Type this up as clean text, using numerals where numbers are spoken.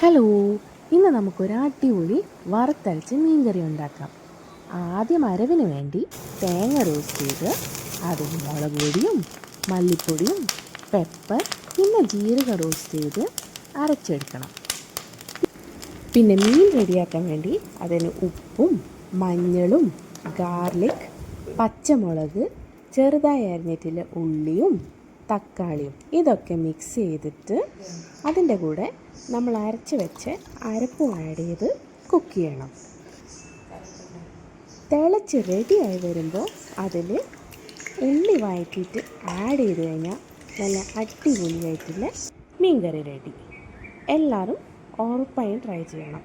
Hello, ഇന്ന് നമുക്കൊരു അടിപൊളി വറുത്തരച്ച് മീൻകറി ഉണ്ടാക്കാം. ആദ്യം അരവിന് വേണ്ടി തേങ്ങ റോസ്റ്റ് ചെയ്ത് അതിൽ മുളക് പൊടിയും മല്ലിപ്പൊടിയും പെപ്പർ പിന്നെ ജീരക റോസ്റ്റ് ചെയ്ത് അരച്ചെടുക്കണം. പിന്നെ മീൻ റെഡിയാക്കാൻ വേണ്ടി അതിന് ഉപ്പും മഞ്ഞളും ഗാർലിക് പച്ചമുളക് ചെറുതായി അരിഞ്ഞിട്ടുള്ള ഉള്ളിയും തക്കാളിയും ഇതൊക്കെ മിക്സ് ചെയ്തിട്ട് അതിൻ്റെ കൂടെ നമ്മൾ അരച്ച് വെച്ച് അരപ്പും ആഡ് ചെയ്ത് കുക്ക് ചെയ്യണം. തിളച്ച് റെഡിയായി വരുമ്പോൾ അതിൽ ഉള്ളി വഴറ്റിയിട്ട് ആഡ് ചെയ്ത് കഴിഞ്ഞാൽ നല്ല അടിപൊളിയായിട്ടുള്ള മീൻകറി റെഡി. എല്ലാവരും ഉറപ്പായും ട്രൈ ചെയ്യണം.